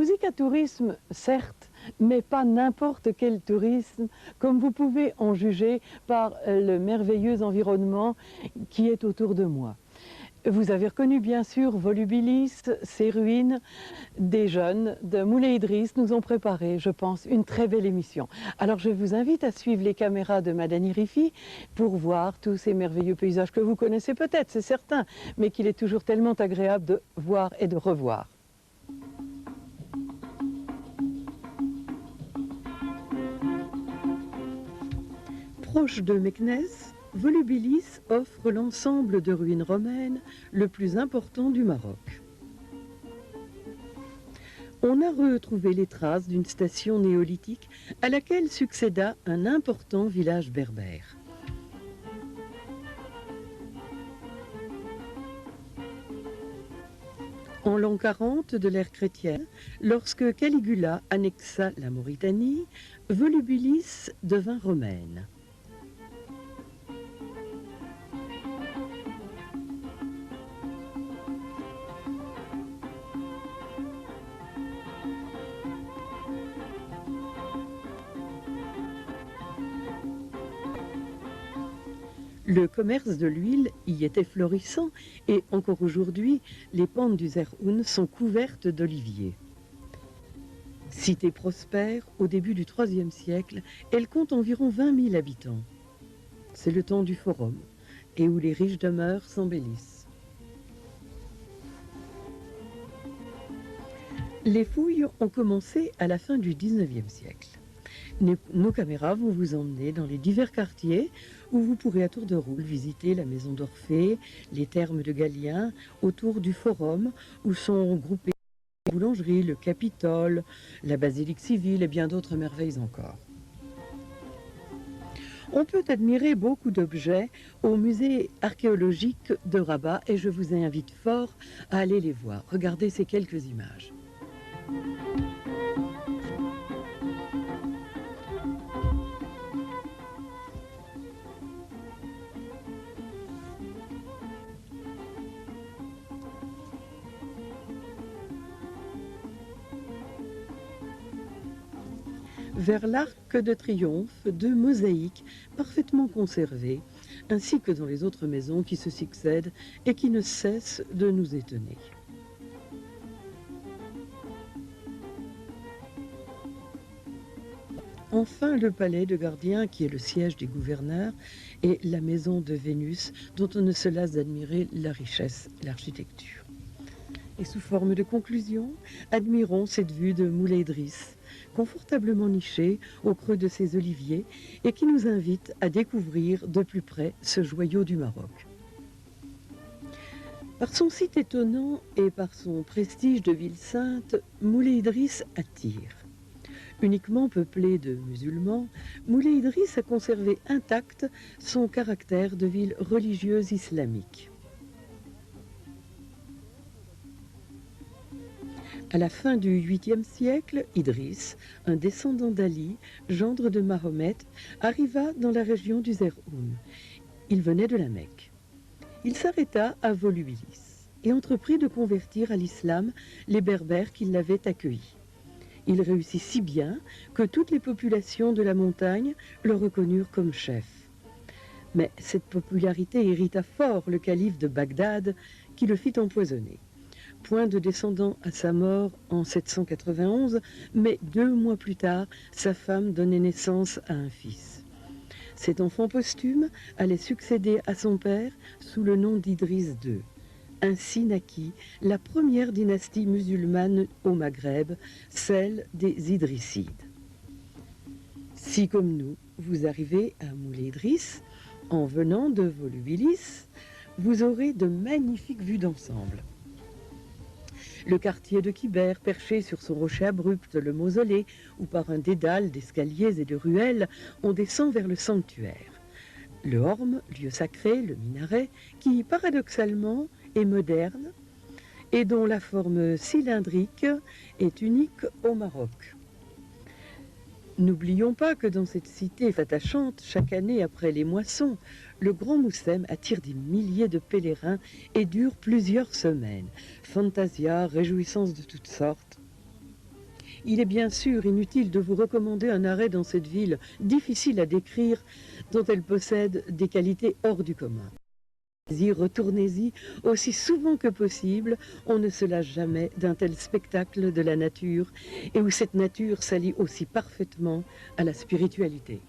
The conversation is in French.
Musica Tourisme, certes, mais pas n'importe quel tourisme, comme vous pouvez en juger par le merveilleux environnement qui est autour de moi. Vous avez reconnu bien sûr Volubilis, ses ruines. Des jeunes de Moulay Idriss nous ont préparé, je pense, une très belle émission. Alors je vous invite à suivre les caméras de Madani Rifi pour voir tous ces merveilleux paysages que vous connaissez peut-être, c'est certain, mais qu'il est toujours tellement agréable de voir et de revoir. Proche de Meknès, Volubilis offre l'ensemble de ruines romaines le plus important du Maroc. On a retrouvé les traces d'une station néolithique à laquelle succéda un important village berbère. En l'an 40 de l'ère chrétienne, lorsque Caligula annexa la Mauritanie, Volubilis devint romaine. Le commerce de l'huile y était florissant et encore aujourd'hui, les pentes du Zerhoun sont couvertes d'oliviers. Cité prospère, au début du IIIe siècle, elle compte environ 20 000 habitants. C'est le temps du forum et où les riches demeures s'embellissent. Les fouilles ont commencé à la fin du XIXe siècle. Nos caméras vont vous emmener dans les divers quartiers où vous pourrez à tour de rôle visiter la maison d'Orphée, les thermes de Galien, autour du forum où sont groupées la boulangerie, le Capitole, la basilique civile et bien d'autres merveilles encore. On peut admirer beaucoup d'objets au musée archéologique de Rabat et je vous invite fort à aller les voir. Regardez ces quelques images. Vers l'arc de triomphe, deux mosaïques parfaitement conservées, ainsi que dans les autres maisons qui se succèdent et qui ne cessent de nous étonner. Enfin, le palais de gardien, qui est le siège des gouverneurs, et la maison de Vénus, dont on ne se lasse d'admirer la richesse et l'architecture. Et sous forme de conclusion, admirons cette vue de Moulay Idriss, confortablement nichée au creux de ces oliviers, et qui nous invite à découvrir de plus près ce joyau du Maroc. Par son site étonnant et par son prestige de ville sainte, Moulay Idriss attire. Uniquement peuplé de musulmans, Moulay Idriss a conservé intact son caractère de ville religieuse islamique. À la fin du 8e siècle, Idriss, un descendant d'Ali, gendre de Mahomet, arriva dans la région du Zerhoun. Il venait de la Mecque. Il s'arrêta à Volubilis et entreprit de convertir à l'islam les Berbères qui l'avaient accueilli. Il réussit si bien que toutes les populations de la montagne le reconnurent comme chef. Mais cette popularité irrita fort le calife de Bagdad qui le fit empoisonner. Point de descendant à sa mort en 791, mais 2 mois plus tard, sa femme donnait naissance à un fils. Cet enfant posthume allait succéder à son père sous le nom d'Idriss II. Ainsi naquit la première dynastie musulmane au Maghreb, celle des Idrissides. Si, comme nous, vous arrivez à Moulay Idriss, en venant de Volubilis, vous aurez de magnifiques vues d'ensemble. Le quartier de Khyber, perché sur son rocher abrupt, le mausolée, où par un dédale d'escaliers et de ruelles, on descend vers le sanctuaire. Le Horm, lieu sacré, le minaret, qui, paradoxalement, est moderne et dont la forme cylindrique est unique au Maroc. N'oublions pas que dans cette cité attachante, chaque année après les moissons, le Grand Moussem attire des milliers de pèlerins et dure plusieurs semaines. Fantasia, réjouissances de toutes sortes. Il est bien sûr inutile de vous recommander un arrêt dans cette ville difficile à décrire, dont elle possède des qualités hors du commun. Retournez-y aussi souvent que possible, on ne se lasse jamais d'un tel spectacle de la nature et où cette nature s'allie aussi parfaitement à la spiritualité.